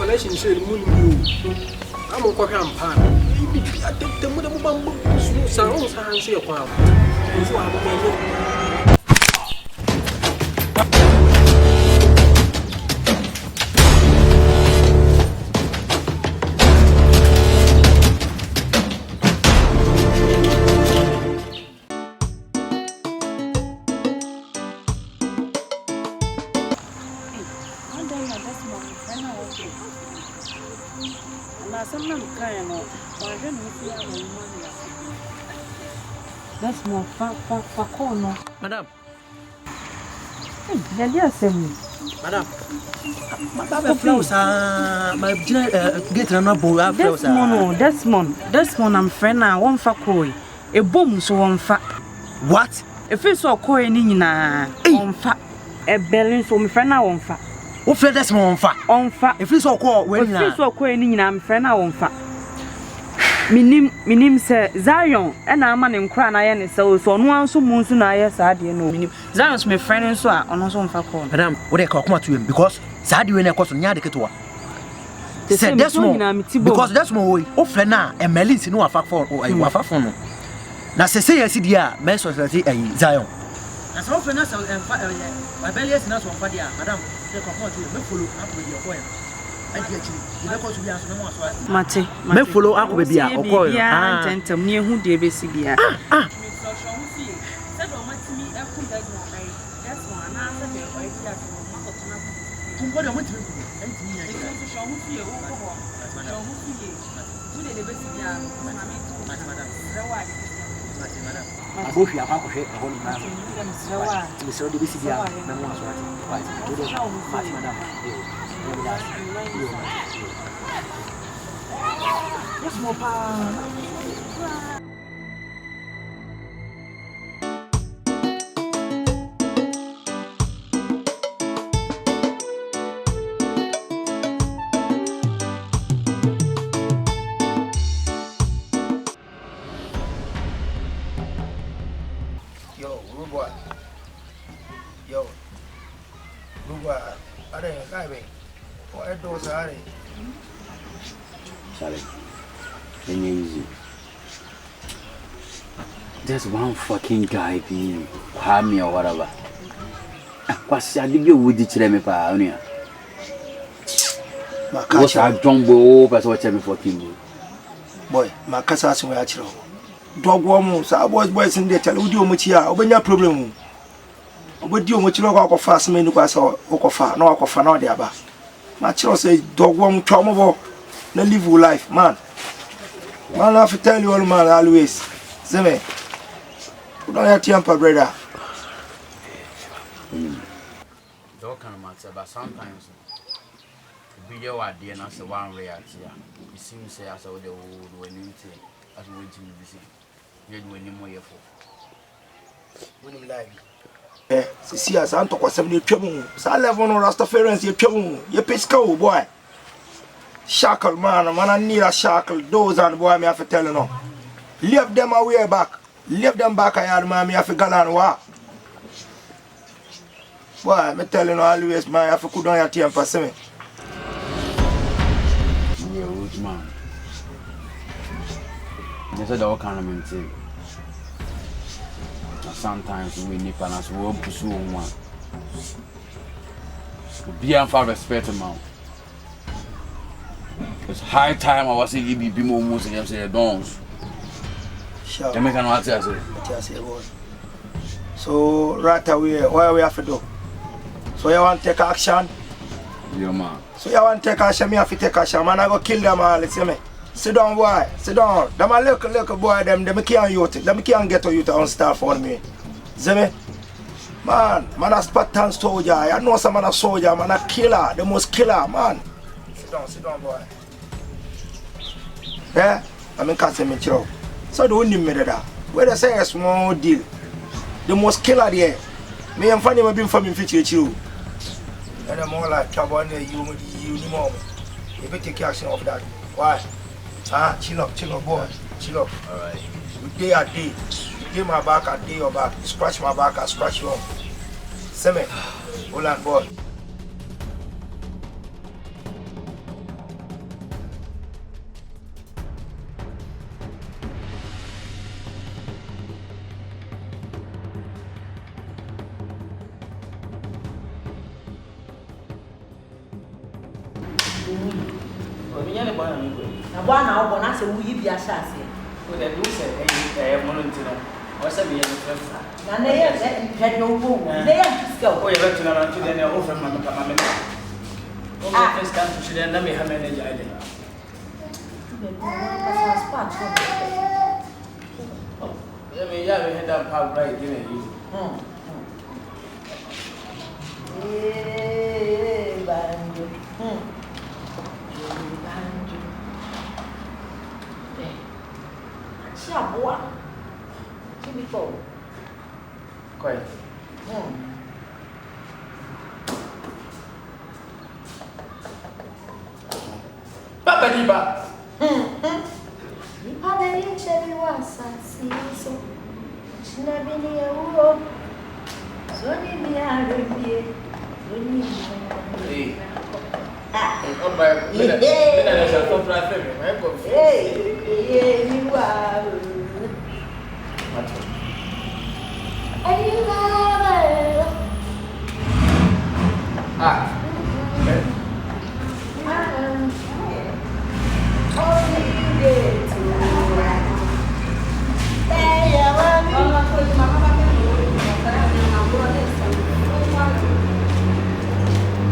connection share the moon. I'm a cock and pan. I take the mother bamboo sounds and say a palm. That's more corner. Madam. Madam. Madam, flowers my get another flowers. Desmond, I'm friend now. One for koi. A boom so one fat. What? If it's so koi nina, one fat. A belly so my friend now one fat. What fed that's more on fat? If it's so cold, when it's so koi nina, I'm friend now one fat. Minim say Zion and I'm man cry na ye so no one so moon so na ye sad ye no minim Zion's my friend so a ono so mfa call madam what they come to him because sad we na cause nya de keto say that's more because that's more way o friend na e melins no afa for o ayi afa for no na say yes dia me so say Zion na so friend na say my belly is na so for dia madam they come to me follow up with your boy. Mate, me follow up baby ah okoy tentam ni ehu de be si bia abofi akwakohwe eho ni na so de be si bia na mo aso ati madam yes, more Yo, rude boy. Are you guy? What those are? Sorry. Easy. Just one fucking guy being harm me or whatever. What's I give you would it me pa onia? What's I jumbo but what me fucking boy, my casa so actually. Dog woman, so boys in there tell you muchia, obenya problem. Obedi omochilo kwa fast me nuka so okofa na okofa na ode aba. My child say dog woman trauma na live your life, man. Man, I have to tell you all, man, always. See me? You don't have temper, brother. Don't kind of matter, but sometimes be your idea and that's the one reality. It seems as though the old when you take as we went to visit. You're doing more for. When you like. Eh, see, as I'm talking 70 trouble. So I live on Rastafarians, you trouble. You pisco, boy. Shackle, man, I need a shackle. Those and boy, me have to tell you now. Leave them away back. Leave them back, I had, man, me have to go on what? Boy, me tell you now always, man, I have to cool down your temper, see me? You're a rude man. They said all kind of mental. Sometimes we nip and as we won't pursue one. Be and for respect, man. It's high time I was saying you be more most and you say dons. Sure. They make an answer. So right away, what we have to do? So you want to take action? Yeah, man. So you want to take action, me have to take action, man. I go kill them all, see me? Sit down, boy. Sit down. Them a little boy, them can't youth. Them can't get to youth on star for me. See me? Man a Spartan soldier. I know some man a soldier, man a killer. The most killer, man. Sit down, boy. Yeah? I'm in Castle Mitchell. So don't need me there. Where they say a small deal. The most killer there. Me and Fanny have been from in future you. And I'm more like trouble on you more. You better take action of that. Why? Ah, chill up, boy. Chill up. Alright. Day a day. You day my back, I day your back. You scratch my back, I scratch you up. See me? Hold on, boy. Obinya le bona mi ko. Na bwana obo na se wuyi bia shase. Ko de do se mono ntino. O se bi ye no frefa. Na ne ye hwede obo. Ne ye fiska o. O ye betu na ntu de ne o frefa ma ka ma me. O me fiska ntu shire na me ha me ne jaide. Pasa spot. Ya me head up how bright you know. Banjo. Banjo. Boa. Tipo. Qual? Papa Liba. Liba beni cheli wasa siso. China beni ya uo. Zoni biya rebie. Zoni biya. Oh my. Mina na so pra fe me, vai com. Ei, mi wa. Ah.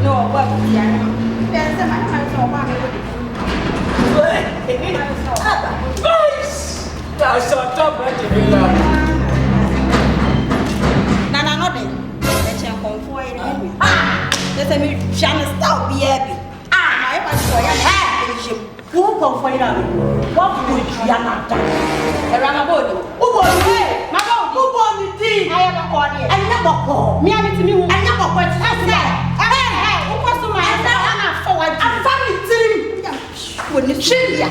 No, what? There's a man who Shut up, Nana, not it. Let you come for it. Let me shine stop be happy. I was for your happy. Who come for it? What would you not done? Around a body. Who was it? Who bought me tea? I have a call here. I never call. Me and it to me. I never went to Hey, who was to my forward? I'm family team. When the chili,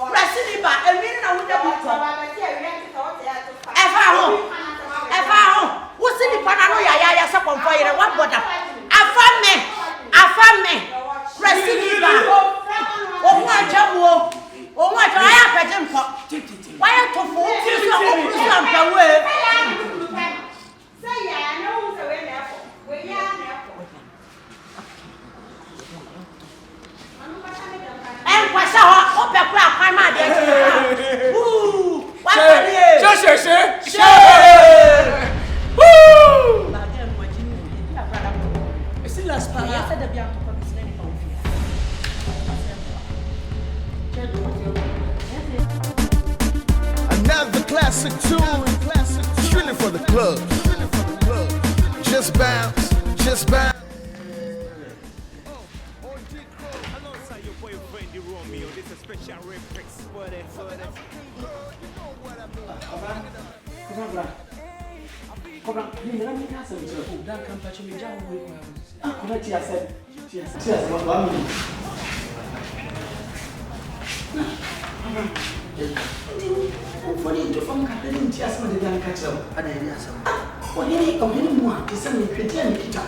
Press it back, and we don't know what serious pa. Ya said the be am to come to any phone. Another classic tune, strictly for the club. Just bounce, just bounce. Alongside your boyfriend, the Romeo, this is a special remix for that. Come on, you let me ask you. Don't come touch me, John. Come on, Tia said. What me? For the to from Captain Tia some the young catcher. I didn't some. What do you come anymore? It's a pretend kita.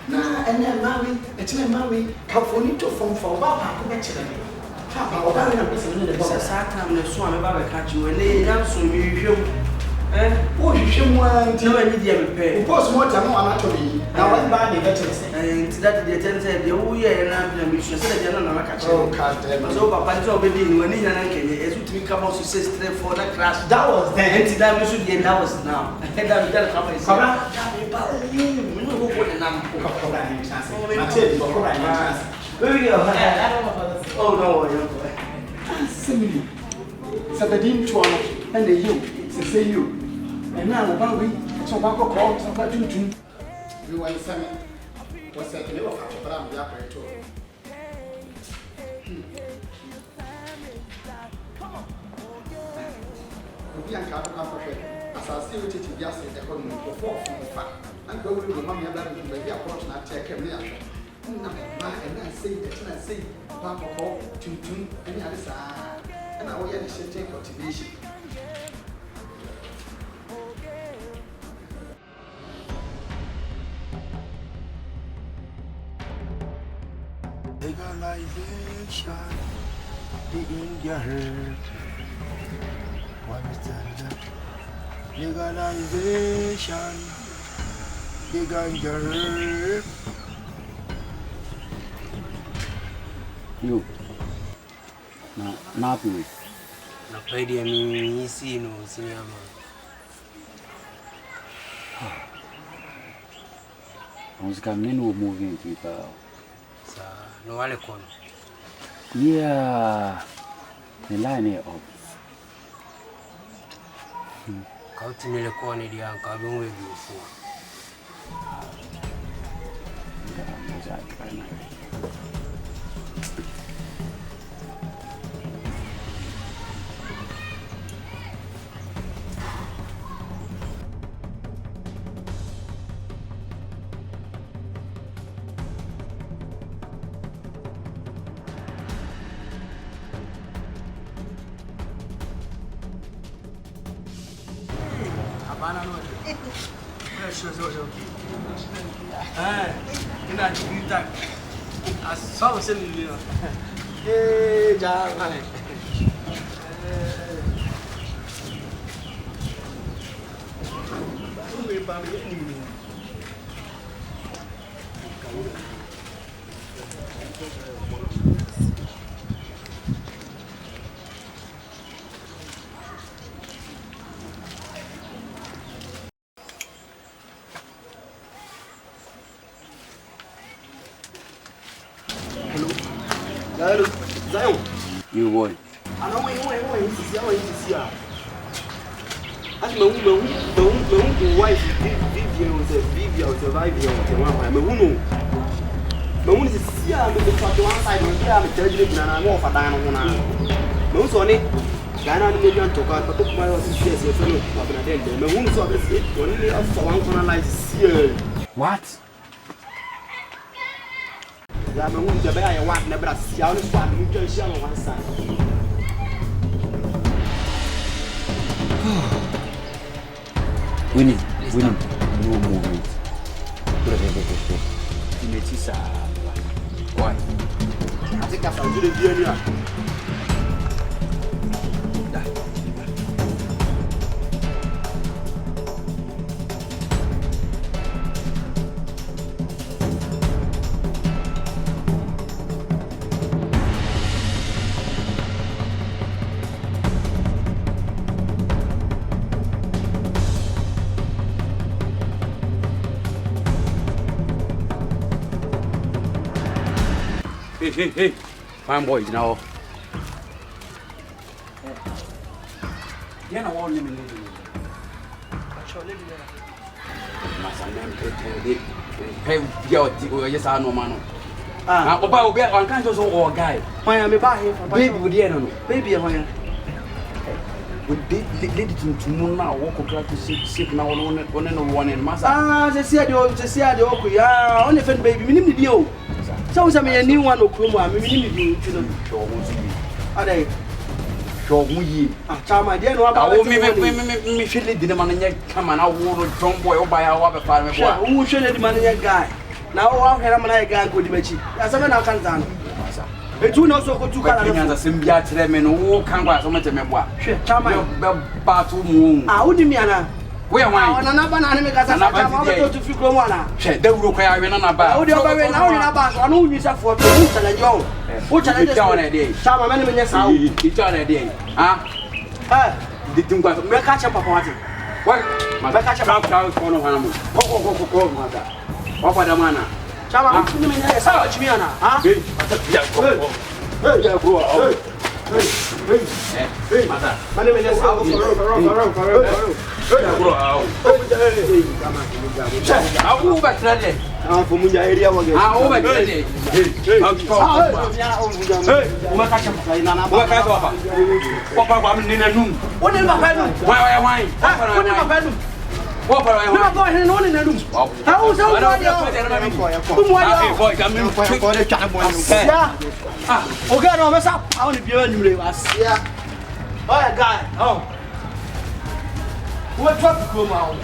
Na and then marry, it's my marry, California to from Baba, come back to them. Papa, what are you saying? The SHATTA TOWN, the swam about catch you and lay down so you. Oh, you should want to any repair. Of course, what I'm not to be. Now, I'm bad, and that the attendant said, oh, yeah, and I'm sure that they're not catching. Oh, can't so, Papa, it's already when he and as we come out to say for that crash. That was then, and that we should get that was now. And that company. Come on, we know what the number of oh, no, similarly, so the dim to and the you, say you. And now, about we, so back of all, so about you. You want to send what's that? You know, but I'm the operator. We are coming up with it. As I see what it is, yes, the home before from the fact. And go with my mummy about it, maybe a portion I take him there. And I say that, and I say, Papa, call, tune, and the other side. And I will get a certain motivation. Legalization, the India herd. Why is that? Legalization, the ganja herd. You. Not me. Na pedi ya mimi isi no sinyama. Musica menu moving people. Sa no wale kono. Yeah. The line up. Kauti nile koni dia kabungwe bifu. Hello, Zion. You boy. I know where you see how it is here. As my wife, Vivian was a one. My woman is here, I'm going to one side of here, I'm telling you, and I'm off a dime. No, Sonny. Ghana million to car, but my yes, your fellow, my woman saw this, only for one corner like here. What? La me un debe ay wat ne bra sia o so anu twa sia no one side. Winning. No movement. Imetisa. Why? I think I found the video. Hey. Fine boys now. Yeah, I want them in the hey, yes, I know, man. Oba obi an kan so o guy. Why me ba here for Baby we dey no. Baby why? We lady to na wo ko kra to sip na one no one masa. Ah, se sia de o ya. On the baby, minim ni o. So we say me new one okromo a me minim ni ti no. Show mo so yi. Adai. Show mo yi. Ah, chama de no aba. Me feel the man nya kama na wo no John boy o ba ya wa be far me boy. Wo hwe the man nya guy. Na wo ahwera man na guy go di machi. Ya se me na kan zan. Etu na so ko tu kala na. Nya sem bia kire me no wo kan gwa so me me boa. Hwe chama be ba to mu. Ah, wo di mi ana. Wo ya wan. Ona na ba na me ka sa chama wo to fi kromo ana. Hwe da wuro kwa ya we na ba. Wo di o ba we na wo na ba so no wu sa fo to wo challenge yo. Wo challenge chama me me nya sa wo. I challenge dey. Ah. Ditim kwa me ka cha papa wati. What? Ma ba ka cha ba ko no hana mo. Ko ma da. Wa pa da mana. Chama me me nya sa chimi ana. Ha? Ya bro. Hey. Mata. Mane me nya sa wo. Ya bro. Awu ba trade. Ah, for munya area wa ge. Ah, o ba trade. Hey. Uma ka cha papa ina na ba. Wa ka papa. Papa kwa mni na num. Woni ba pa num. Why? Woni ba pa num. What are you going on in the room? How is okay, no, mess up. I want to be a new levels. Yeah. Oh, a guy. Oh, what drop to come out?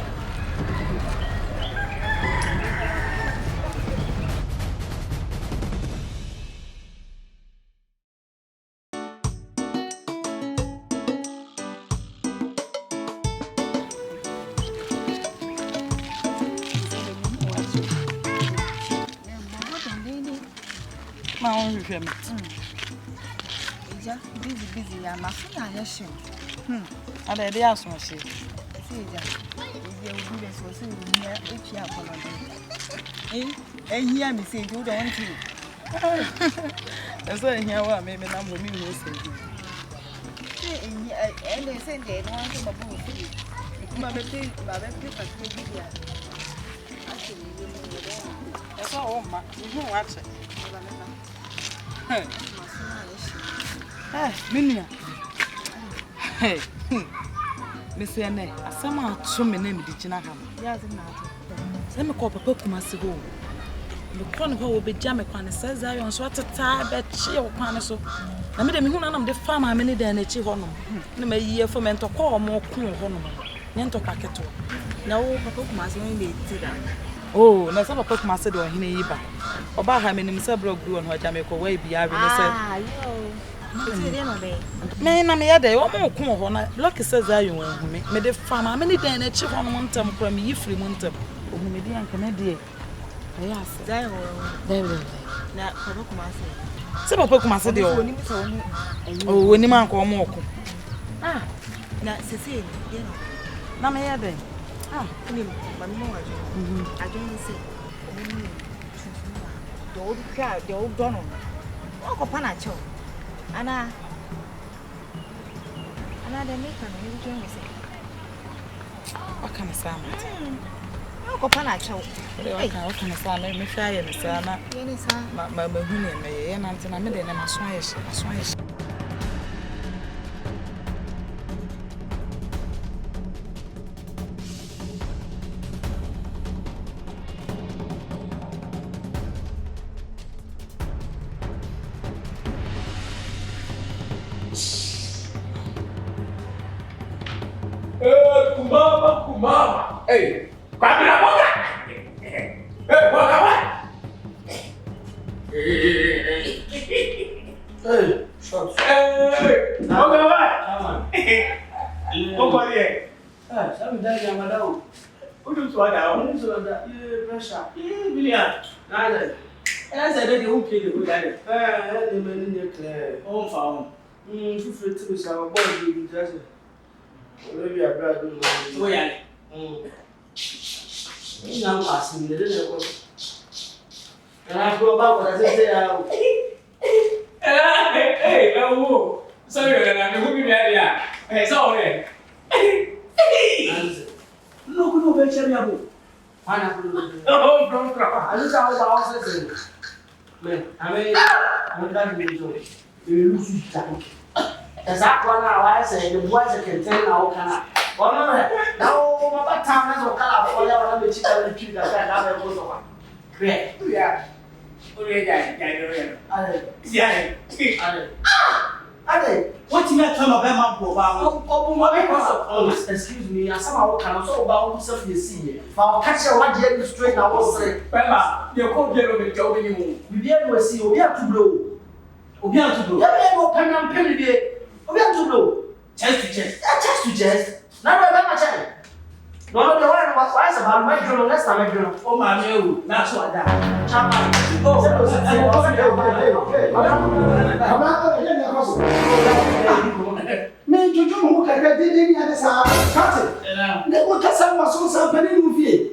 Busy, I'm not saying I did the house, she. And hear me say, you don't see. That's why here what maybe number me who say. And they say they don't want to move. Mamma, that's all, ma. You watch it. Minia. Hey, Miss Anne, I somehow show me name the Chinaham. Yes, Let me call Papa Kumasi home. The chronicle will be jammed and says I on sweater tie, but she or Panaso. I made me who none of the farmer many day and a chief honor. No may year for men to call more cool honor. Nento Pacato. No, Papa Kumasi only did that. Oh, na some Papa Kumasi do in Iba. Oba ha menim se bro gru on ho Jamaica way bia we say me na me yede o mo ko ho na lucky says ayo hu me de farm me ni den na chi ho no ntam kra me yifri mo ntam o hu me de anka na de ayi ase Zion Zion na Papa Kumasi se Papa Kumasi de o woni man ko mo ko na sese ye no na me yede ni ba mi mo ajo ni se the old crowd, the old Donald. Walk upon a show. Anna, they make a new journey. What kind of salmon? Walk upon a show. What kind of salmon? Me try and salmon. My honey, may and I made them a swish. Kumama. Hey, Kamila Boga. Hey, Boga what? Hey, stop. Hey, Boga what? Boga here. Some day I'm alone. Who do so that? Who do that? Pressure. Billion. Neither. I said they won't kill you. The man in the clear. Home found. 2 so boy you just. Maybe I brought you. So yeah. Now passing the little. And I go back what I say. wo. So you na me who be there. Eh so we. No go be chere abo. Ana ku. Oh, don't cry. Azu sa wa wa se. Me, ame da ni zo. Lucy Jack. Esa kwa na wa se the boy se kenten na o kana. Wa ma me. Na o ma ba ta na zo kala fo ya wa na me chika na twi da ka na me go so kwa. Great. Yeah. Ore ja ro. Ale. Yeah. Ale. Ade, what you tell about my poor bow? Oh, excuse me, I somehow can also about self you see. For catch a 1 year straight now was say, Bella, you call Ghetto with Joe anymore. We be able to see, we have to blow. We have to blow. Yeah, no pen and penny. We have to blow. Chest to chest. Yeah, chest to chest. Now, I'm not saying. No, the one was wise about my journal last time I journal. Oh, my new, that's what that. Me juju mu kaka dede ni ade sa kate ne ko kasa mo so sa pani nu fie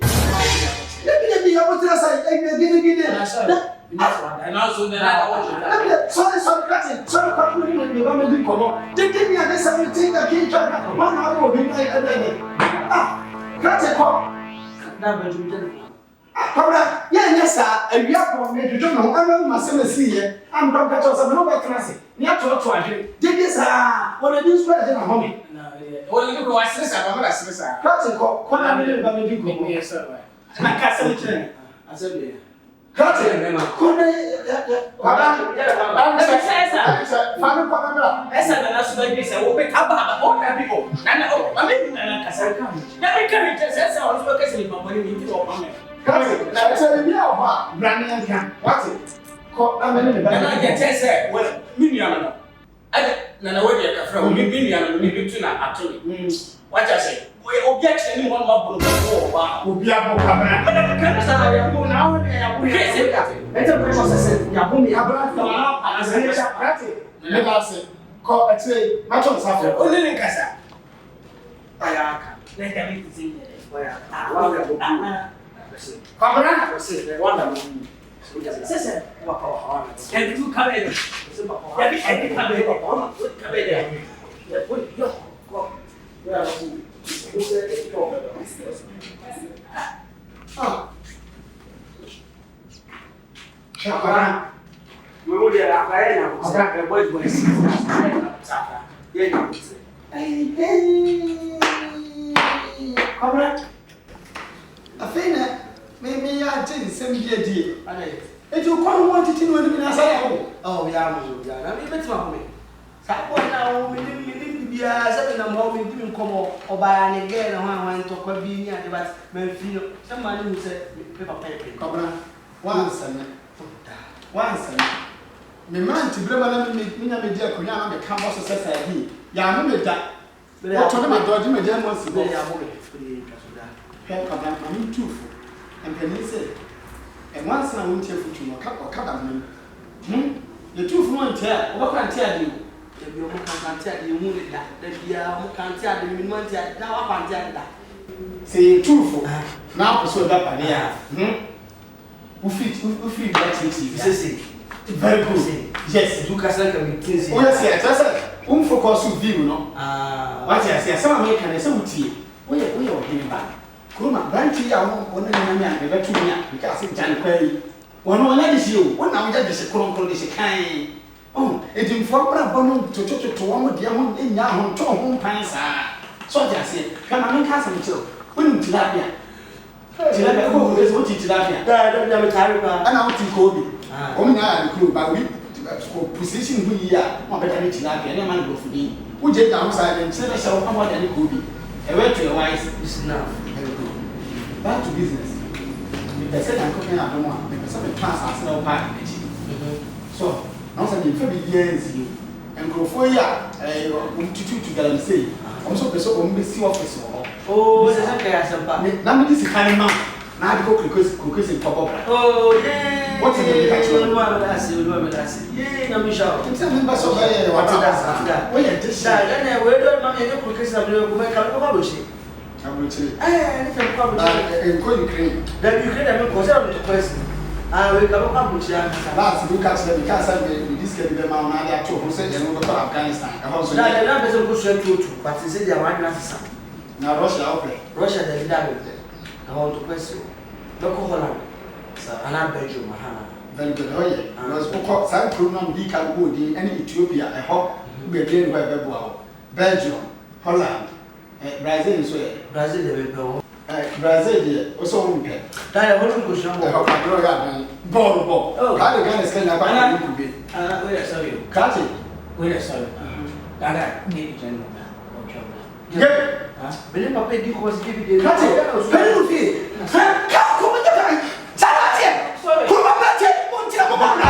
ne bi ya botra sa gede na so na da sorry kate sorry kwa ni ba me di komo dede ni ade sa mi tinga ki twa ma na ro bi na ade kate ko na ba juju de Kobra, yeah, sir. A yapo, me to know. I know my son is here. I'm not got us. I'm not got us. Near to a did this, what I do spread in a home. Well, you go, I said, I'm not a sister. Cutting call, I mean, but maybe go here, sir. And I can't say it. I said, Cutting, could I tell you now, Brandon can. What's it? I'm in the back. I say, well, Minion. I don't know what you're from. Minion, maybe to not actually. What I say? We objection one more will be a book. But I can't say I am now. It's a process. Yabumi, Abra, as a nation practice. Never say, call a trade, much on Saturday. Only in Casa. I let them see where Come wonderful. Sister, and you come in. Maybe I did some year deal. And you quite wanted to know when I say, oh, yeah, I mean, that's my way. Sapphire now, we didn't be a 7 and more, we didn't come or buy an again. I went to Quabi and but Memphis. Somebody who said, paper paper. Come once and me man to bring me a media Korean the campus society. Yeah, I remember that. But I told him I got him a gem once to go. I'm too. And then he said, and once I won't hear for you, or cut on me. The two for one tell, what can tell you? If you can't tell you, that you can't tell the minimum, now I can't tell that. Say truthful. Now, so that yeah. Who feel that easy? Very good. Yes, you can say, oh, yes, yes, focus with you, no? What I say, some American is so tea. We are getting back. Kuma branchi ya wona nyanya be betu nya because it jan kwai wono nya disi o wona mo disi kronkron disi kan oh edimfo bra bono to wo de ho nya ho to ho pan sa so ja se kama men ka sam chiro woni tilapia ko eso tilapia da me tare ba ana o ti ko bi o mi na ya ko ba wi ko position hu yi a mo be tare tilapia ne man go fudi wo je da ho sa den se se o ka mo da ni ko bi e we to wise is now. Back to business. The person I'm cooking at home, the person plans are still back. So, now some years and go for ya, to get and say, also, the so only see office. Oh, now this is kind of man. Now go cookies in pop up. Oh, yeah. What is the catch? Yeah, I'm sure. It's a member so very what's that? Oh, yeah, this then we don't know any cookies that will make a publish. I'm going to Ukraine. Then Ukraine, I mean, because I'm the person. we come up with you. Last week, I said, because I did this get the man, I told who said, you know, Afghanistan. I also that the number is go straight to, but he said they are one answer. Now, Russia, okay. Russia, they did that with them. I want to question. Local Holland, and I'm Belgium. Very good. Oh, yeah. Was because some program we can go in any Ethiopia. I hope we are doing well. Belgium, Holland, Brazil is where. Brazil, they will go. Brazil, also on pay. That I want to go show. I hope I grow up. Ball. Oh, how the gun is going to be? Wait, sorry. Catch it. Wait, sorry. That maybe general. Yeah. Bele papa di ko si bi de. Catch it. Very good. Come on, Sarati. Sorry. Come on, Sarati. On tira mo na.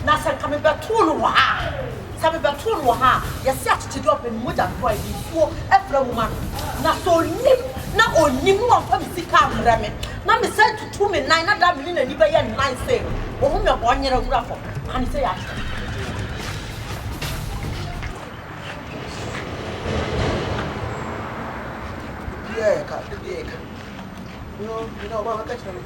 Na san kame betul wa ha sabe betul wa ha yesi atete do open moja boy before efra woman na so nim na onim wo fa misika amra me na me say tutu me nine na da me na ni be ye nine say o hu me bo nyere wura fo ani say ya ka you know ba ka chana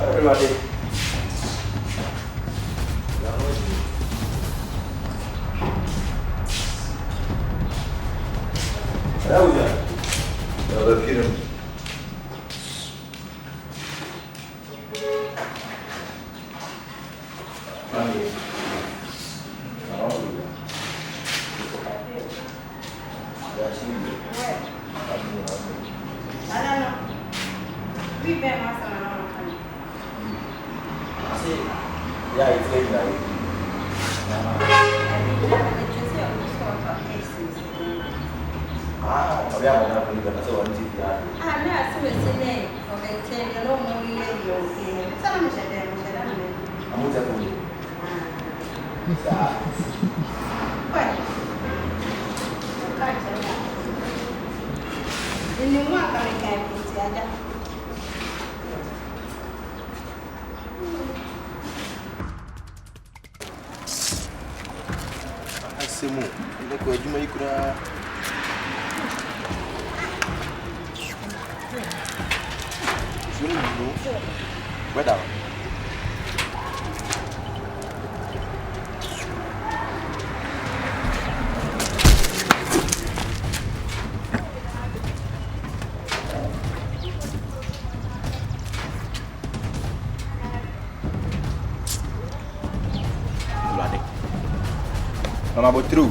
everybody. How is that? The film. Semu, ini kau cuma ikut lah. Sini dulu, betul. Mama botru.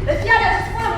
If you have a small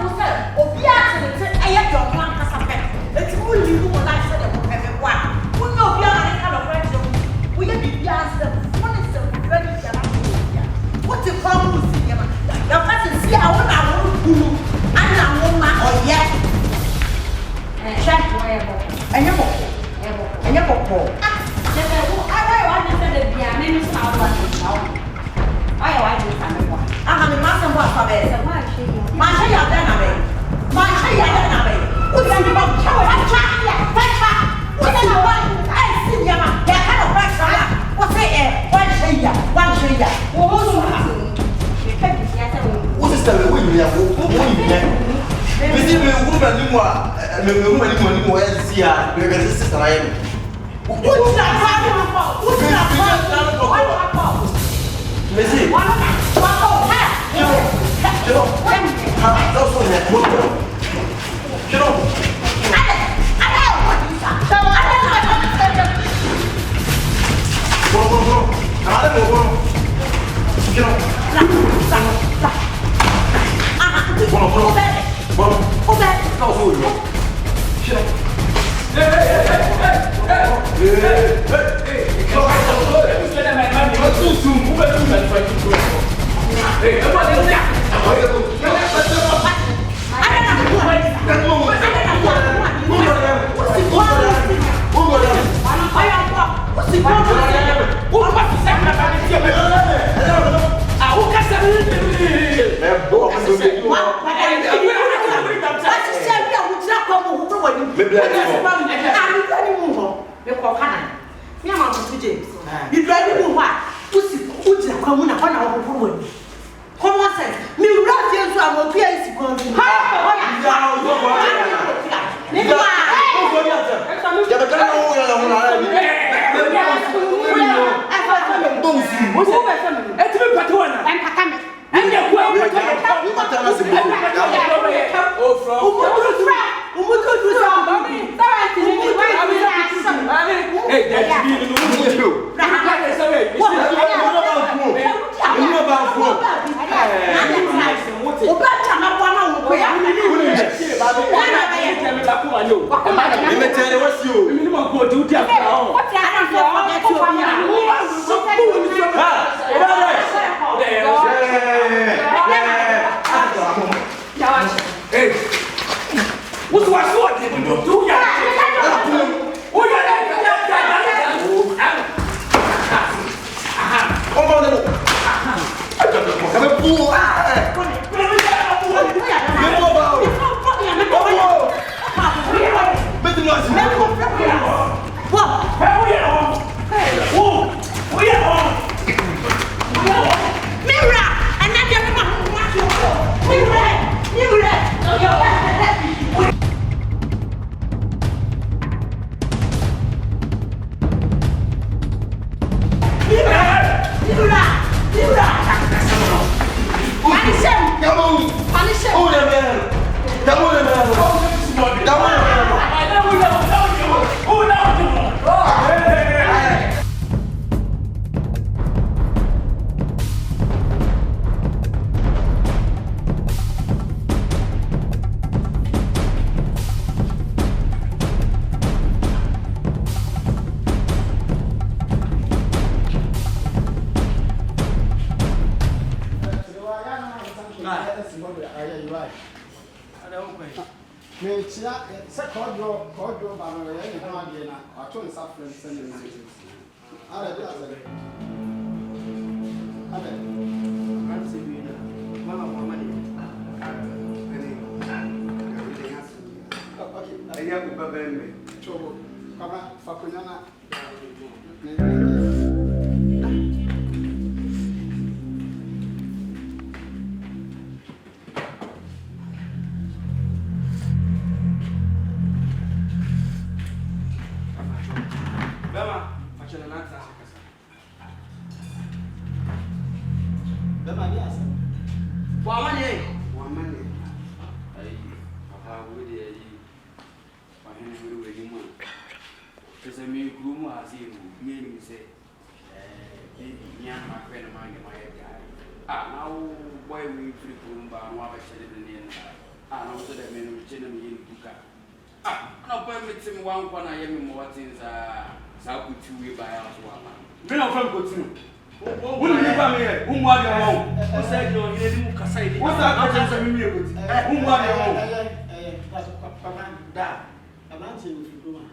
Abrante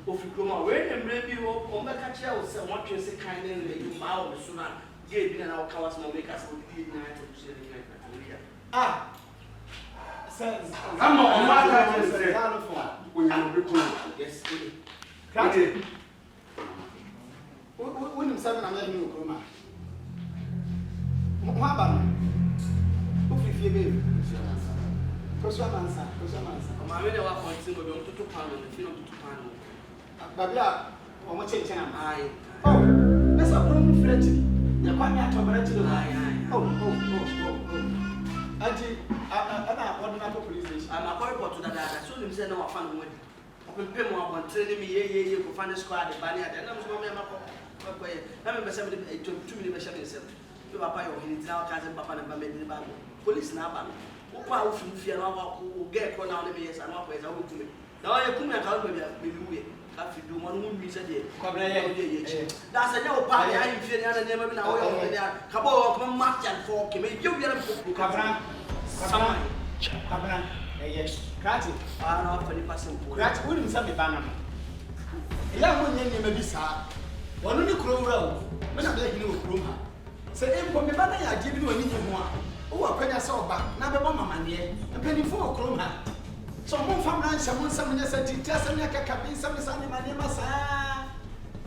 Ofikroma, where and maybe on the catcher or some what you say kind of you bow the sooner. Gave me an hour cows no make us be night to see the ah. Says, I'm on my yes, when I'm 7, I'm letting you come out. What about who if you baby? Answer. My really want to go to £2 and the feel of £2. Babia, or much change. Oh, that's a problem, French. You're quite out of oh. Auntie, I'm not police station. I'm a report to that. I saw him say no, I found one. I've pay more on training me, yeah, for fun squad, the banner, and I'm going to remember 2 minutes. You are by your hands now, cousin Papa and Mamma. Police now. Who fear who get one out of me as I'm always out to me. Now I come and help me. If you do one would be said, that's a no party. I am feeling and never been away there. Come on, match and fork. You get a book. Cabran, yes, Cratty. I'm not for the person. Cratty wouldn't send me banner. A young woman may be sad. One only crow road. When I'm letting you room. Say, for me, banner, I give you anything more. Oh, when I saw back, never mamma, and penny for a crow. So, one from lunch, someone said, just a cabin, some Sunday, my name is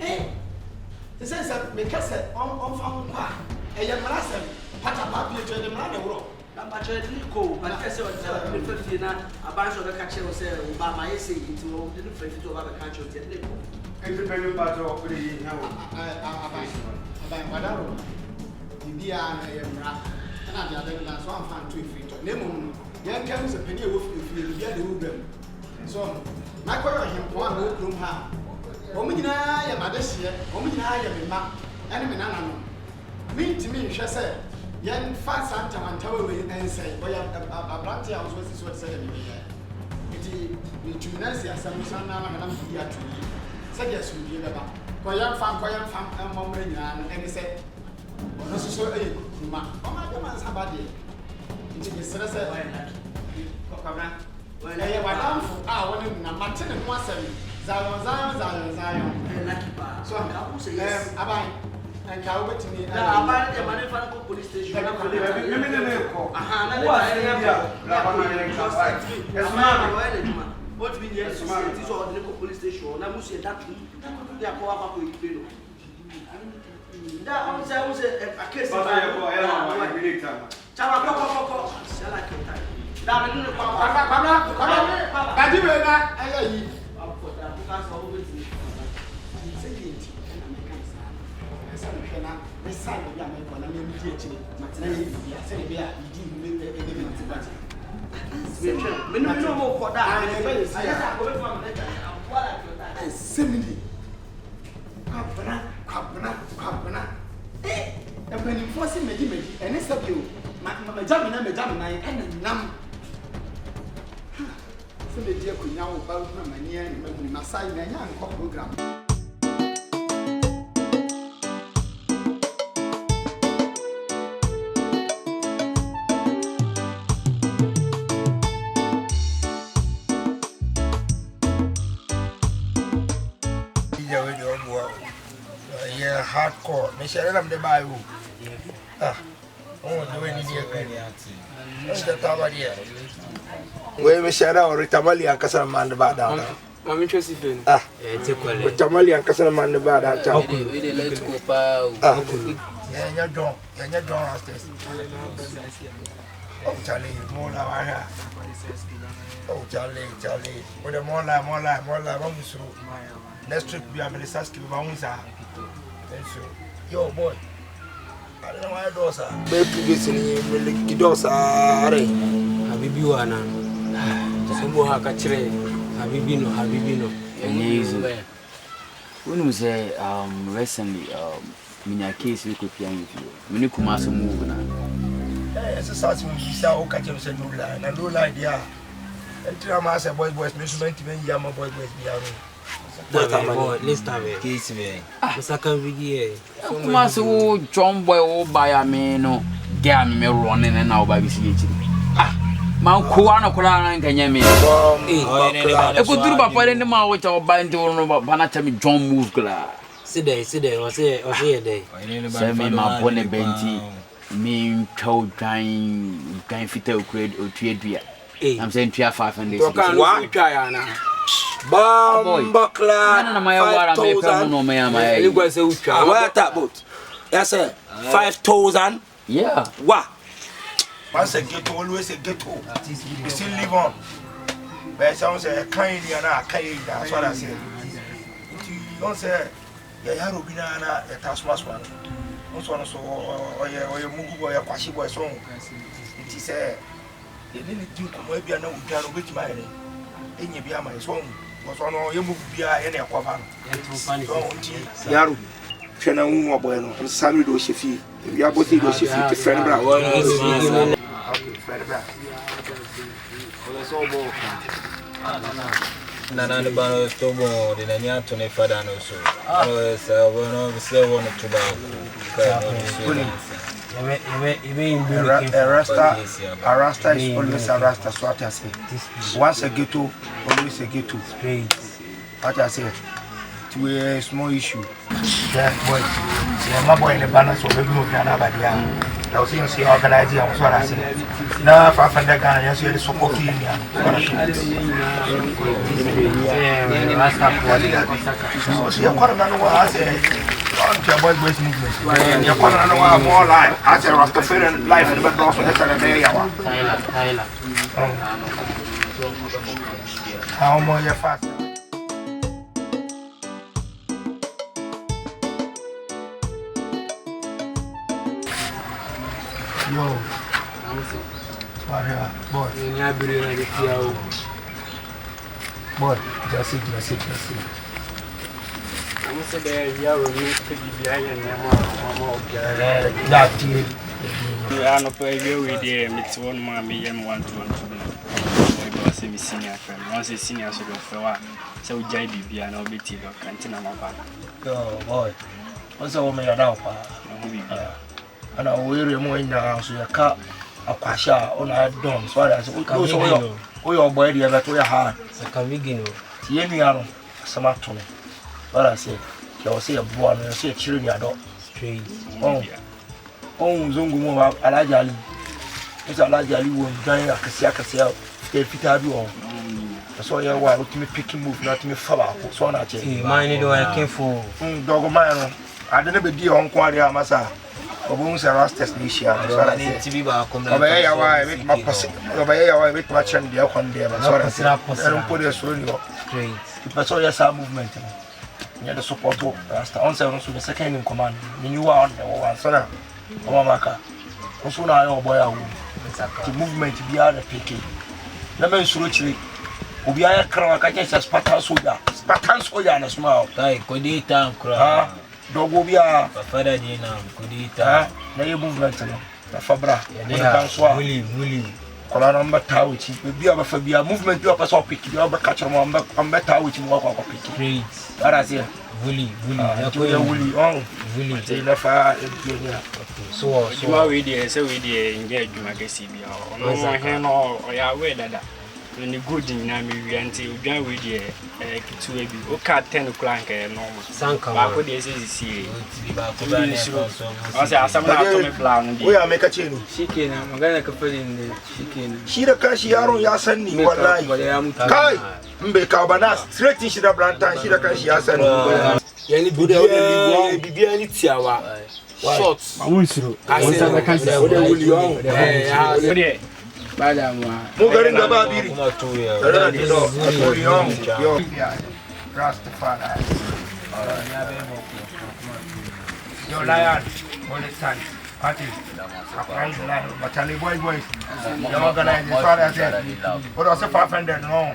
eh? The sense that because on found park, a young rascal, Patapapi to the man road. I'm much a little, but I said, a bunch of the catcher was by my essay into the different to other countries. Independent battle of the and the other than one fan to free to name. Young comes a penny wolf if you get the wood. So, my quarrel him one room ha. Woman, I am a this year, woman, I am a map, and a man. Mean to me, she said, young fast Santa and tower and say, boy, a branch house was what said me. It is to Nancy as some son now and I'm here to you. Said yes, we give about. Koyam farm, and Mommy, and he said, no, so a ma. Oh, my demands about it. It is a well, I want to Martin and Marcel. Zion. So I'm say yes. And Calvert to me. About the Manifanical police station. What we yes, it is all the police station. I must say that they are going to be. That was a case of and when you force him, and it's up you, my jamming, and numb. So the dear could now about my near and my side and young program. Yeah, hardcore. Me share them the Bible. Oh, do any dear That's the tower here. Where we share our Tamali and Casaman the bad. I'm interested in Tamali and Casaman the bad. Let's go. Yeah, you're drunk. You're drunk. Oh, Charlie, more like oh, Charlie. With a more like, next trip, we have a Saski Bouncer. Yo, boy. I don't know why those are. Baby, listening, those are. Habibiwana. Sombo hakachre. Habibino. When we say recently, in case we could hear you. When you come as a move now. It's a such a show, catch him said no line. And no idea. And tell my boys, measurement to me, Yama boys, beyond. Let's have it. Case me. Second video. Kumasi John boy by a man, no, damn me running and now by CH. Man kuana kula nka nyame. E ko turu ba pare ne ma wo cha ba nti wo no ba na cha mi John move kula. Sit there. O say there. Say me ma bone benti. Me tell gain fit o create o tuedua. I'm saying 500. So can one try ana. Bakla. Na my wara me ka no me ama. You go say ucha. What that boat? Yes sir. 5,000. Yeah. Wa. Once a ghetto, always a ghetto. You still live on. But someone say, kind and I can't. That's what I say. You don't say, yeah, Yarubina and a task one. Also, or your move or your Pashi boy song. It is a little duke, maybe I know we can reach my name. In your beer, my song was on all your move beer and a cover. Yaru. Fena unwa bueno, nsami do shefi. We are both do shefi to friend bra. Nana the bano is to go, the Nanya to the father no so. Oh, so bueno, we say one to buy. A rasta is always a rasta, so what I say. Once a ghetto, always a ghetto. What I say. To a small issue. Yeah, boy. My boy in the balance of the group and Abadia. I was saying, organizing, I was what I said. Now, 500 Ghana, yes, you are so coffee. You're quite another one, I say. Your boys' movement. You're quite another one more life. I say, Rastafarian life in the background, so that's an area. How more you're fast? Yo, boy. Boy, just it. I'm saying there you are really pretty behind and that you are not pay you with the it's one mommy and 1 to 1 to me senior friend. Once a senior so go for so JB and I'll be tea or cantina my back. Oh boy. What's the woman now? And I will remain now, so your car, a pasha on our dome. So I said, we your body, but we are hard. So can we go? Yemiano, Samatone. What I say, you will see a boy and see a children your dog. Straight. Oh, Zungu, Alajali. It's Alajali won't join a Casia, they fit out you all. So you're wild to me picking move, not me follow. So I say, mine do I came for Dogomano. I don't know the on Quadia Massa. Obun's a rastas this year. So I need to be back on the way. I with my person, with my channel, the Alcon there. So I said, I don't put a swing. Great. But so yes, our movement. You the support book. Rasta on to the second in command. You are on the one son. Omamaka. Also now, boy, the movement be out of picking. Let me switch it. We are a crowd. I guess a Spartan soldier. Spartan soldier and a smile. I could eat time crowd. Dogobia, Father Dina, could eat that. No movement. The Fabra, Willie, Coloramba Towich, be a Fabia movement. You are a pick, you are a catcher on better which you walk up a pick. That I say, Willie, oh, Willie, they left fire. So you are with the so with the engaged magazine or ya aware that. When you go in Nami, until you join with the to a okay 10 o'clock normal. Sanka, I could see I say, some plan. We are making a chain. She can, I'm going to put in the chicken. She the Cashiaro Yasan, what I am. Kai, Mbekabana, straight in Shida Branta, she the Cashiasan. Any good be any tiawa. Shots. I want to. I said, I can't say, Madam, Mugarin the baby. Rastafari. Your lion, all the time. Party. But Charlie boys. You organize this one. I said, what was the 500? No.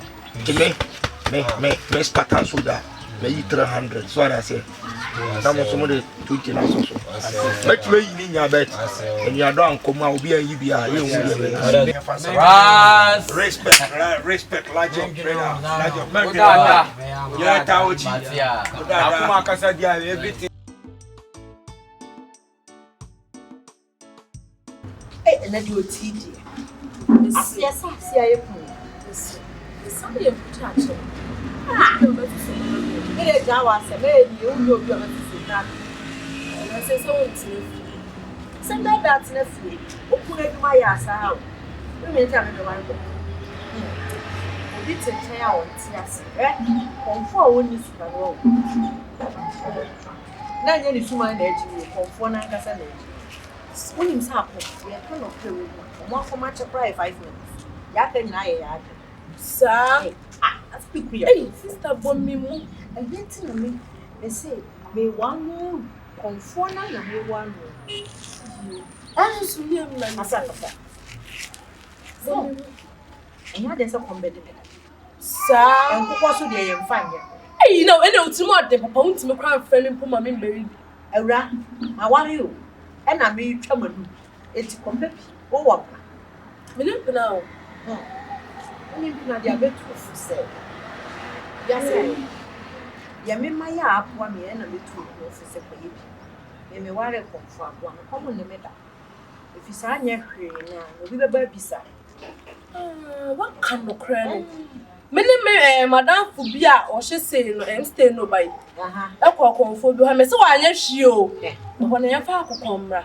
Me, Spartan soldier. Me 300. So I say. Some of the 20 also. But me in your bed. And you are done. Come out, be a UBI. Respect, large of yeah, Tauchi. Everything. Hey, and then you will teach you. Yes, see, I some of touch. It is our seven, you that. And I say so it's send that's nephew. Open it my ass out. You may tell me the one. It's a child, yes, on 4 wins per row. Now, you need to mind edge for 4 nights and age. When it's happened, we are kind of period. One for much a price 5 minutes. Yakin, I sir, speak with you. Sister, born me more. And then tell me, they say, may one more conform and may one more. I just hear my so, and now there's a combat. Sir, and what's the day fine? Hey, you know, and it's more the papa to me crying friend and put my member. I want you, and I mean, come on. It's complete. Oh, what? Minute now. I mean, I bet to say. Yes, I mean, my app 1 year and a bit too officer for you. You may want to confirm one common limit. If you sign your cream now, we'll be a baby side. What kind of crying? Many Madame Fubia or she say no and stay no by. I call comfort to her, so I left you. When I found a comra,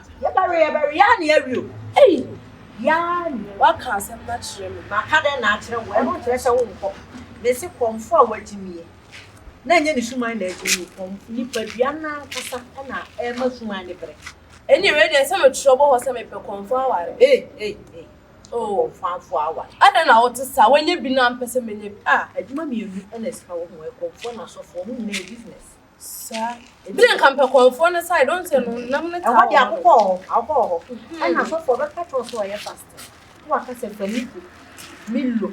you. Hey, Yan, what can't I'm not sure. My father natural, I won't dress a woman. They say come forward to me. Then you should mind that you from Lipiana, Casana, Emma Shumani. Anyway, there's some trouble or some people come forward. Hey. Oh, far forward. I don't know what to say when you've been on person. At mammy, you honest how we conform us for whom no business. Sir, it didn't come to conform us. I don't say no, what you alcohol. And I saw for the cattle so I fasted. What I said for me, Milo.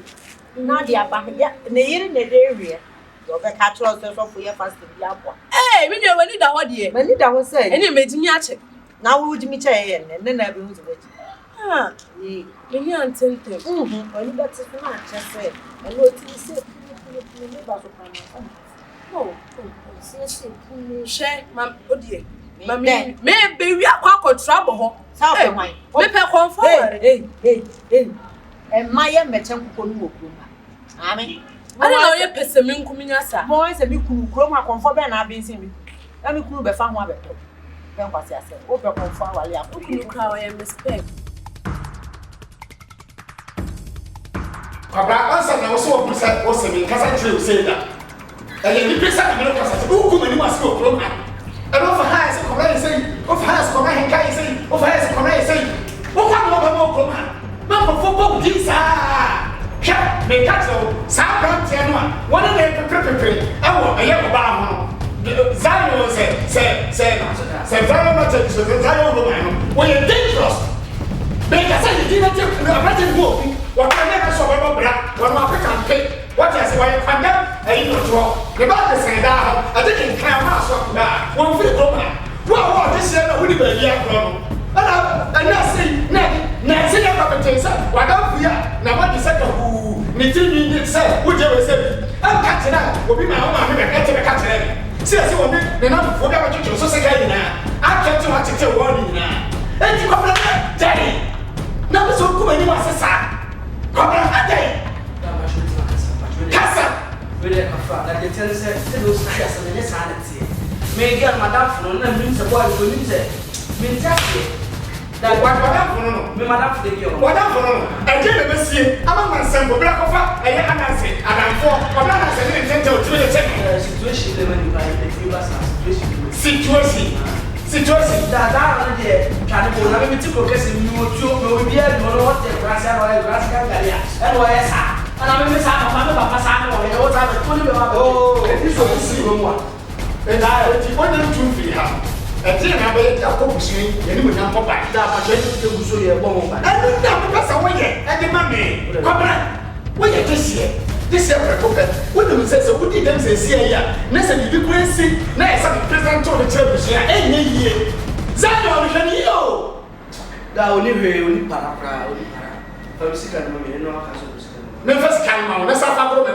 Now the Abahia, in the area. You're the cattle also for your fasting. Hey, we never need a what year. Many that was saying, and you made me at it. Now would you meet and then I will wait. Ah, ye, when you intend to, when you got to just say, and what you say, oh, share, ma'am, oh dear, mammy, maybe we are quite trouble. South and wine, let her come forward. Hey, and my young madam couldn't walk. I mean, I don't know your pessimum coming as a boys and you could grow my comfort and I've been seeing. Let me cool the farm water. Then what I said, open forward, I put you cry and respect. Papa, answer now so upset was saying, because I say that. And you present a little person who come and must go from her. And of has a command saying, of has command can say, of has a command saying, what can no more from her? Number 4 geese are. Cat may catch them, Sound Tianua, one of them preparing. I want a young bar. Zion said, very much so the Zion woman. When you're dangerous, make a say you didn't take a better movie. What I never saw black, one more can pick. What I say, why you come down, I know wrong. The Bible said that I didn't care much of that. One for the woman. Well, this year, I wouldn't be a young girl. And I say, Nancy, I'm not going to say, what up here? Now, what is that? Who needs say, would you say? I'm catching up, will be my own, I'm catching a catcher. See, I see one day, then I'm forgetting what you're so second now. I can't too much to tell one now. And you come back, Daddy. Now, so come and you must say, come back, Daddy. Casa! Really, a friend, like they tell us, those cats and the sanity. May get Madame for no means a boy who lives there. Means that what Madame for no, Madame for the girl. Madame for no, I didn't ever see I'm a man sample black of her, and I'm saying, and I'm for, but I'm not saying anything to the situation. Situation that down there, can go have me to progress in you, will be able to know what the grass and why I and I'm in the side of my papa, or what I told you about. Oh, this was a single one. And I wanted to be her. I didn't have a focusing, and you would not pop back. That I went to show you a woman. I don't know because I went here, and the mommy. Come on, what you this year? This year, what do you say? So, what did them say here? Next, you do crazy. Next, I'm president of the television. Any year. Zion, can you? That will live here, only para, only para. I'm sick of me, no, I can't. Memphis can now, let's have a problem.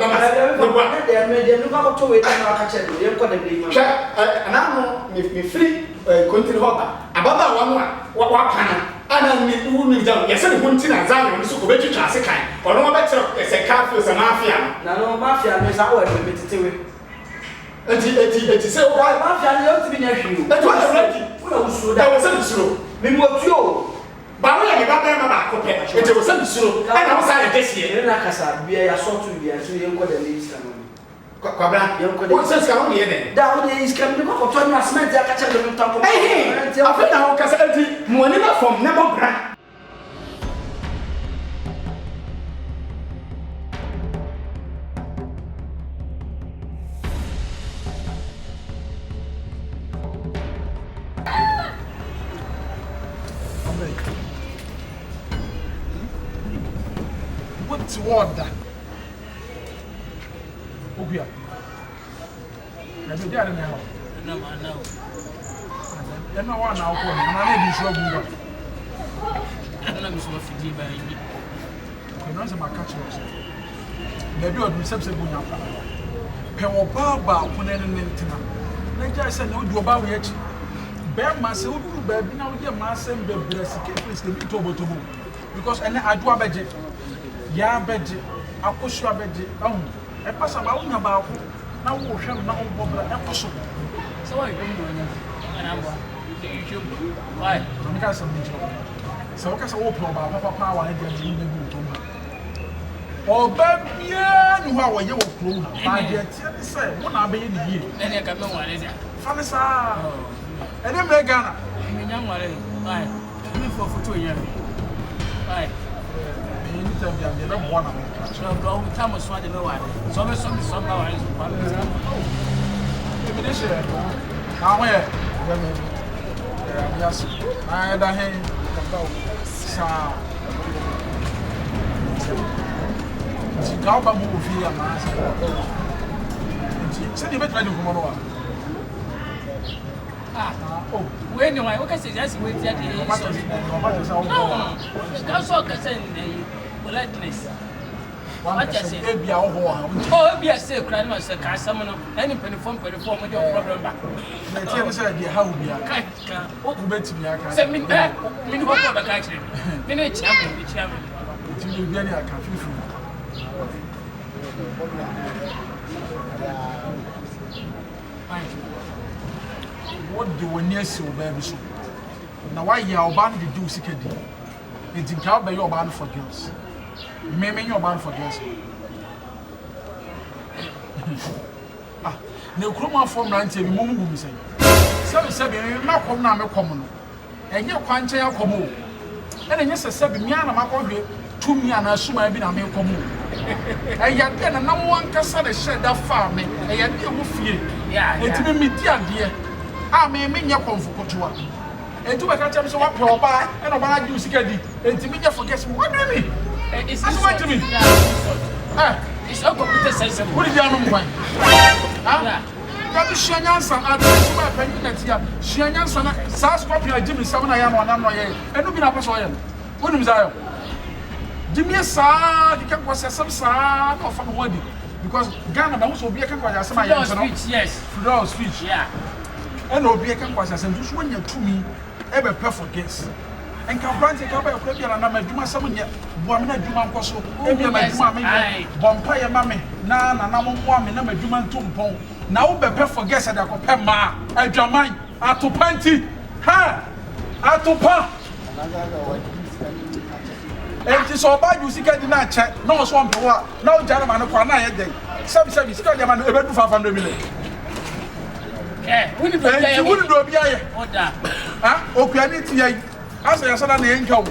They are made a look to it and I'll catch it. You're going to be and I know if me free continue hopper. About that one, what can ana ni wuni jam yese ni hunti na Zion ni so ko betwitwa ase kan ono ma betre se cafe se mafia na no mafia no sa wo e betitewe eti se o wa mafia no yo tibi nya hwiu eti wa ready una usuro da wo se usuro me mo tuo ba wo ya me ba ba ko pe eti wo se usuro ana wo sa ya desie na kasa bia ya so tu bia so yenko da ni iska no kwabra wo se ska wo ye ne da wo ni iska me ko to na cement ya ka che me ntanko afa na wo kasa eti mo ni na form na mo bra toward that. Obia. Na be dia na ho. Na ma na ho. Ya na wa na ho ko na na bi sure bunga. Na mi so fidi ba yi. Ko na se ma catch us. Na bi odun sebse bunya pa. Pe wo ba ko na ne ntina. Na ja se na odi oba we achi. Be ma se odu ba bi na wo de ma se be brasike please ke bi tobotobo. Because ene adu abeje. Ya beje akosu abeje ahun e pasa ba unya ba ko na wo hwem na wo bobra e koso so why dem do nya ana mbo you should why no ka so mi jo so ka so wo pro ba papa wa ne dem ni bu to ma oba bia ni ho a wo ye wo kro ba de tie ni se wo na be ye ni yie ene ka me wa le dia fa me sa ene me Ghana me nya nware why me for photo yen why anytime you have never won a so go time was what they know why so me some why is part of the share now where yes I da hen sa ti ga ba mo fi ya ma se ni betra ni ko mo no oh when you why okay say just wait there no so ka say politeness. What you say? Oh, be a say, cry, no, say, Casamon, any perform with your problem back. I tell you, sir, how we are. What will bet me? I can send me back. Me what the country. Me champion, the champion. It will be any I can feel. What do we need so baby? Now, why you are bound to do secretly? It's in Calba, you're bound for girls. Maybe you're bound for girls. Ah, no chroma from Ranty, Mumu say. Some you're not come now, common. And you're quite come. And then yes, a 7 year, I'm going to me and assume I've been a male come. And yet, then no one can say shed that farm, and yet you fear. Yeah, it's me, dear. I may mean your comfort. And to a catcher, so what poor buy and about you, Sikadi, and to me, forget what do you mean? It's what to me. It's not computer sense. What did you know? But she answer, I told my penny here. She answer, South Copia, Jimmy, 7 I am on I'm not yet. And look at Apostle. What is Zion? Jimmy, sir, the camp was some song of a wedding. Because Ghana also be a camp as my speech, yes, for speech, yeah. And no be a camp as and just when you're to me, ever perfect guess. And can branch a couple of people and I'm a someone yet. Wamina Duman Coso, my Bompire Mammy, Nana, Woman, I'm a Duman Tumpon. Now be perfect guess at a copema, a Jamai, a to panty, ha, a to pa. And it's all about you see, I did not check, no swamp, no gentleman of 9 day. Some service, got them about 500 million. Yeah, wouldn't be a huh? Okay, as I said, I ain't come.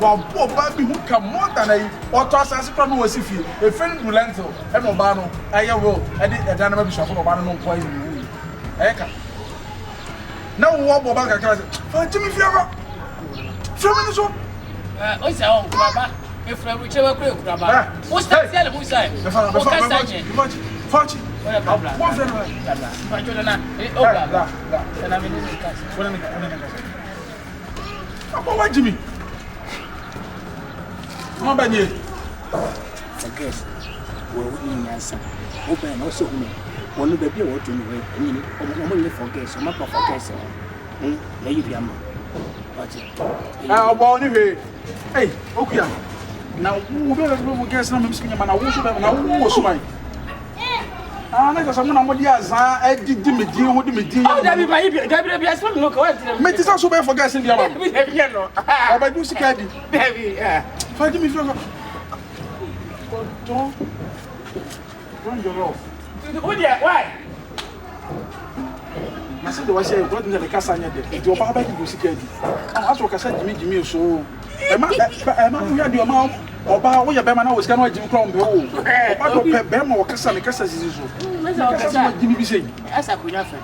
Well, poor baby who come more than a or toss as a was if you a friend to lentil and Obano, I will edit a dynamic shop of Obano poison. Eka. Now, what about a Jimmy Fiora? 2 minutes old. What's our Baba? If I whichever quick, Baba. What's that? Who's that? The father, Fortune. One friend, and I'm in this. What Jimmy? How about you? I guess we're in answer. Open also me. One of the people to me, only forget, so much for guess. There you be a man. Ah, boy, hey, okay. Now, who will guess I'm missing a man? I wish I was mine. Ah, like someone I'm I did me deal with me deal. Oh, that be my Gabriel. I saw look what. Make this also for guessing the other. I do see Caddy. Baby, yeah. Find me from. Don't your off. Why? I said, I said, what in the Cassania? Your papa you see Caddy. I asked what I said, Jimmy, so. I'm not your mouth. Oba wo ya be ma na wo sika na Jim Crown be o. Oba do pe be ma wo kasa me kasa sisi so. Kasa Jim bi sei. Asa kunya fa.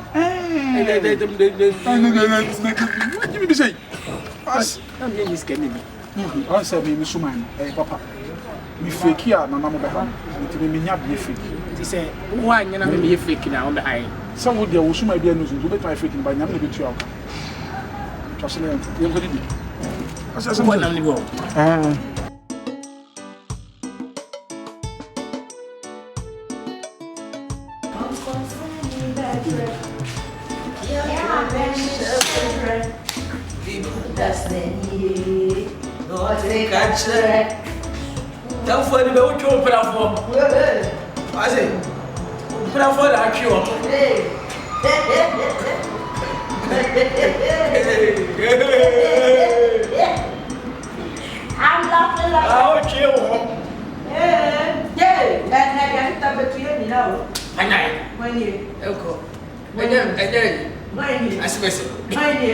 Jim bi sei. As na me ni sika ni bi. On say me suman. Papa. Mi fake ya na na mo be ha. Nti me nya be fake. Ti say wo anya na me fake na on be ai. So wo de wo suma bia no so do be try fake ni ba nya me be tu aka. Trust me. You go di. Asa so na ni wo. Don't find me what you're put for. I say, put out for that cure. I'm laughing like I'll kill. Yeah, and I got it up between you know. And I, When you Elko. And then, when you I suppose. when you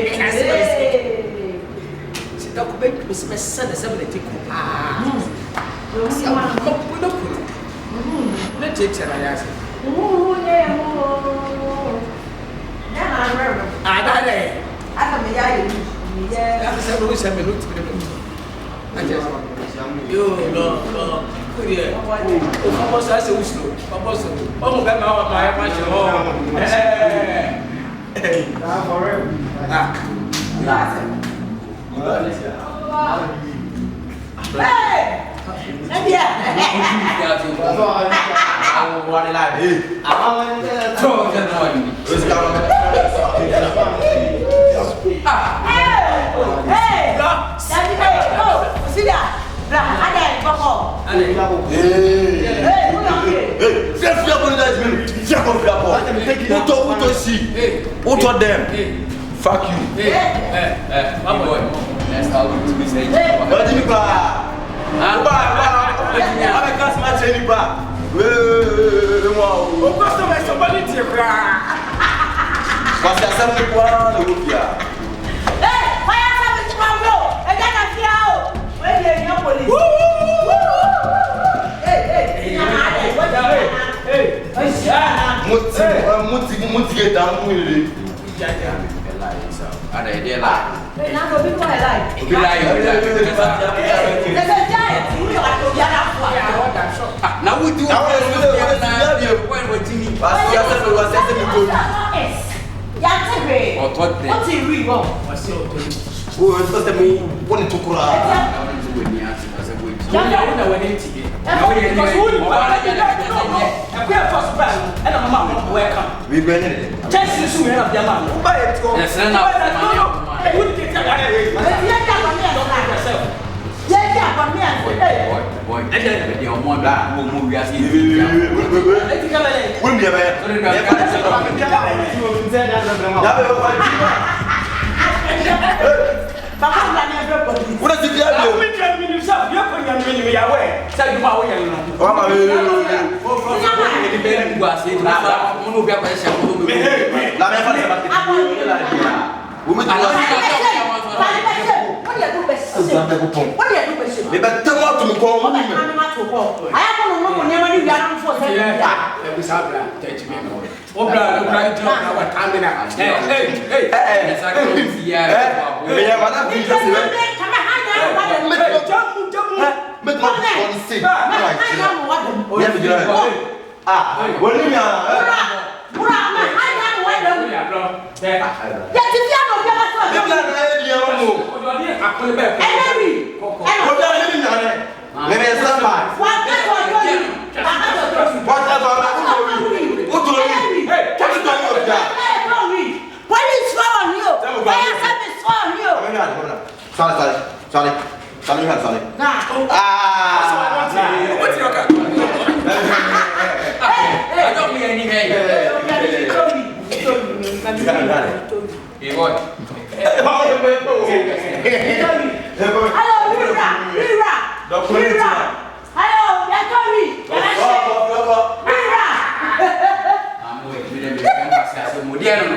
Sit up, make me my son as a little. Let's take it. I ask. I got it. I don't know. Yeah, I'm so wish I may look to the I just want you no. Yeah. Of course, I say we slow. Oh, my passion. Fuck you. My boy. That's how we say it. I'm a customer training bar. Wow. Customer somebody to What's that something one? hey, fire service tomorrow. I got a few. Where you your police? Muti get down with it. Ada dia lah. Hey, now go be quiet like. Bila ya. There's a giant. You are to get up. Now we do. Now we when we Jimmy. What's it real? What's the mean? One to cry. We bring it. Just to have your man. Buy it. Yes, boy. And then your mother will move your seat. What does it do? Police on you. Fire service on you. Sorry. Nah. What's your car? I don't mean anything. Hey, boy. Hello, Mira. Hello, Yakobi. Mira. I'm waiting. Modiano.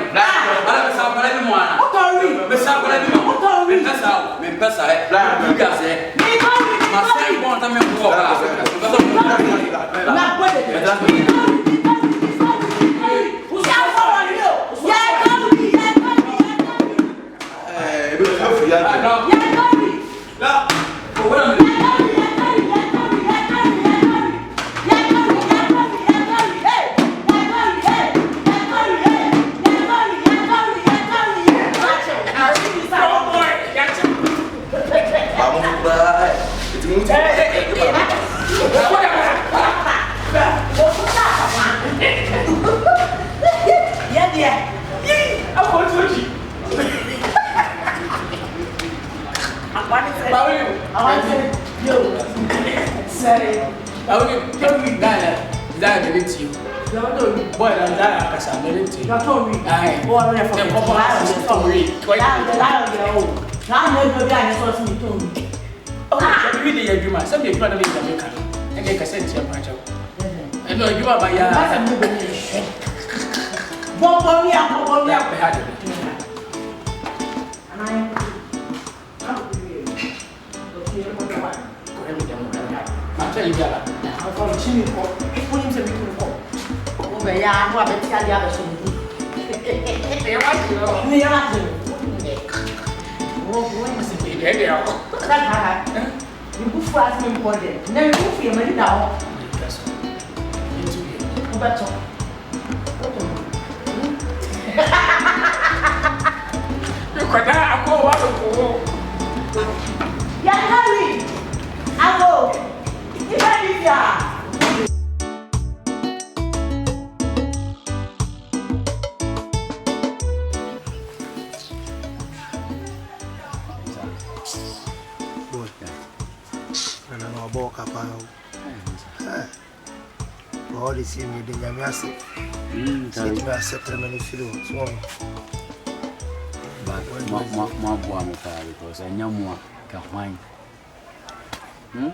Because I know more.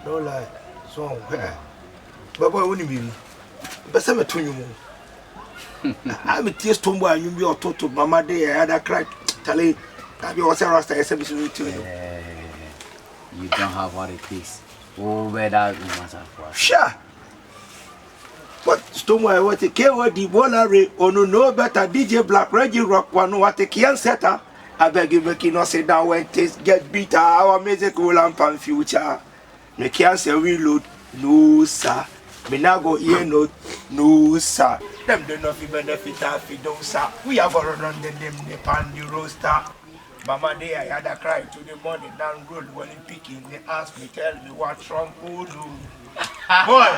No lie. So, but boy, wouldn't be. But some to you. I'm a tear stone boy, you be or to Mama Day. I had a crack. Tally, I be also rasta SMS to you. You don't have what it takes. Oh, where that must have. Sure. But stone boy, what a care what the Bonare or no better DJ Black Reggie Rock one what a can setter. I beg you, make you not sit down when things get bitter. Our music will lamp and future. Me can't say reload, no sir. Me now go here no sir. Them do not benefit if you don't sir. We have a run on them the pan the roaster. Mama day I had a cry to the morning down road when he picking. They ask me, tell me what's wrong, Boy,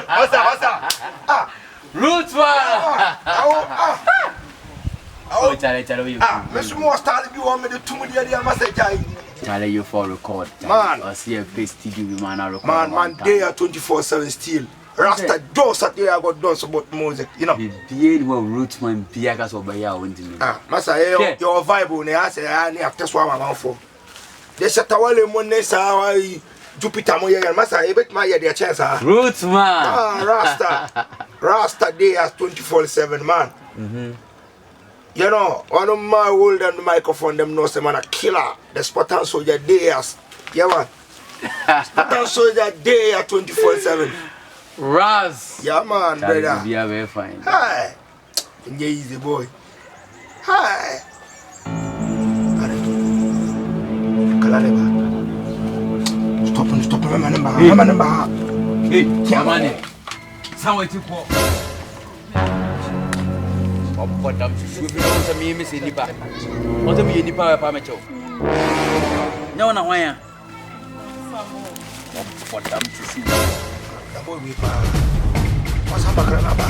what's that? Roots Oh, Charlie, you. Mr. Moore started you want me to 2 million message. Charlie, you for record. Man, I see a face TV man. Man, they are 24/7 still. Rasta doors at there I got done about music, you know. The will roots man, Piagas over here, went to me. Massa, your vibe on the answer, I have to swam around for. They set a wall in one day, Jupiter Moya and Massa, I bet my idea chance. Roots man. Rasta day as 24/7 man. You know, one of my hold on the microphone, them know some man a killer. The Spartan soldier day as, yeah man. Spartan soldier day at 24/7. Raz. Yeah man, brother. Be very fine. Hi. Yeah, easy boy. Hi. Kalaleba. Stop, man. Hey, Yamane. Someone to call. But I'm sure you want me miss any back. Want to be any power parameter. No one aware. What I'm to see. The boy we pa. What's up, Granaba?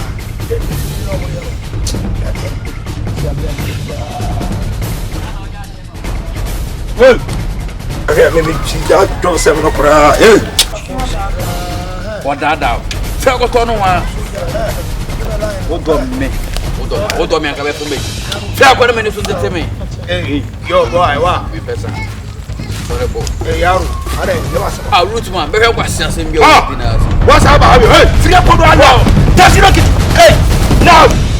Well, me don't say no cry. Eh. What that? Fẹ́ kó tọ́nu wa. Ó dọ̀ mí. Ó dọ̀ mí àkàbẹ́ fún mi. Fẹ́ kó ní mi ní sùn tètè mi. Hey, yo boy, wa. Mi pesa. Sorry bo. Hey, yaro. Are, you was. Ah, root man. Be fẹ́ kwasi asem bi o What's up, baby? Hey, see you put on now. Just you look. Hey, now.